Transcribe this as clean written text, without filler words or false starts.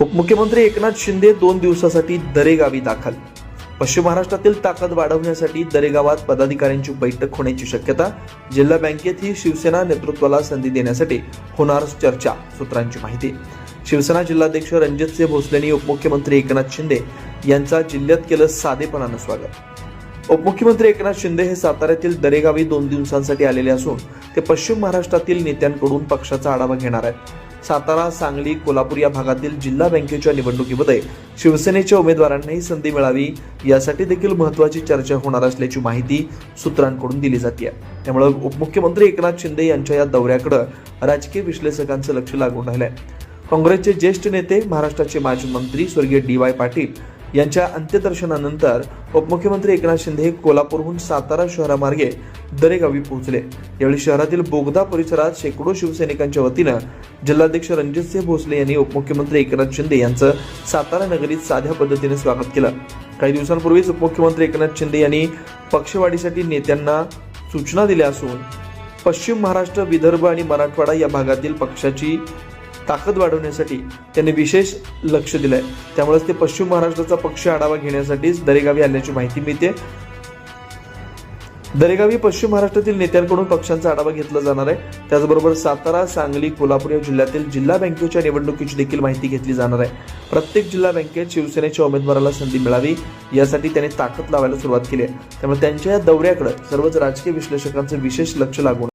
उपमुख्यमंत्री एकनाथ शिंदे 2 दिवसासाठी दरेगावी दाखल। पश्चिम महाराष्ट्रातील ताकद वाढवण्यासाठी दरेगावात पदाधिकाऱ्यांची बैठक होण्याची शक्यता। जिल्हा बँकेत ही शिवसेना नेतृत्वाला संधी देण्यासाठी होणार चर्चा, सूत्रांची माहिती। शिवसेना जिल्हाध्यक्ष रणजितसिंह भोसले यांनी उपमुख्यमंत्री एकनाथ शिंदे यांचा जिल्ह्यात केलं साधेपणानं स्वागत। उपमुख्यमंत्री एकनाथ शिंदे हे साताऱ्यातील दरेगावी 2 दिवसांसाठी आलेले असून ते पश्चिम महाराष्ट्रातील नेत्यांकडून पक्षाचा आढावा घेणार आहेत। सातारा, सांगली, कोल्हापूर या भागातील जिल्हा बँकेच्या निवडणुकीमध्ये शिवसेनेच्या उमेदवारांनाही संधी मिळावी यासाठी देखील महत्त्वाची चर्चा होणार असल्याची माहिती सूत्रांकडून दिली जाते। त्यामुळे उपमुख्यमंत्री एकनाथ शिंदे यांच्या या दौऱ्याकडे राजकीय विश्लेषकांचं लक्ष लागून राहिलंय। काँग्रेसचे ज्येष्ठ नेते, महाराष्ट्राचे माजी मंत्री स्वर्गीय DY पाटील यांच्या अंत्यदर्शनानंतर उपमुख्यमंत्री एकनाथ शिंदे कोल्हापूरहून सातारा शहरामार्गे दरेगावी पोहोचले। यावेळी शहरातील बोगदा परिसरात शेकडो शिवसैनिकांच्या वतीनं जिल्हाध्यक्ष रणजितसिंह भोसले यांनी उपमुख्यमंत्री एकनाथ शिंदे यांचं सातारा नगरीत साध्या पद्धतीने स्वागत केलं। काही दिवसांपूर्वीच उपमुख्यमंत्री एकनाथ शिंदे यांनी पक्षवाढीसाठी नेत्यांना सूचना दिल्या असून पश्चिम महाराष्ट्र, विदर्भ आणि मराठवाडा या भागातील पक्षाची ताकद वाढवण्यासाठी त्यांनी विशेष लक्ष दिलंय। त्यामुळेच ते पश्चिम महाराष्ट्राचा पक्ष आढावा घेण्यासाठीच दरेगावी आल्याची माहिती मिळते। दरेगावी पश्चिम महाराष्ट्रातील नेत्यांकडून पक्षांचा आढावा घेतला जाणार आहे। त्याचबरोबर सातारा, सांगली, कोल्हापूर या जिल्ह्यातील जिल्हा बँकेच्या निवडणुकीची देखील माहिती घेतली जाणार आहे। प्रत्येक जिल्हा बँकेत शिवसेनेच्या उमेदवाराला संधी मिळावी यासाठी त्यांनी ताकद लावायला सुरुवात केली आहे। त्यामुळे त्यांच्या या दौऱ्याकडे सर्वच राजकीय विश्लेषकांचं विशेष लक्ष लागून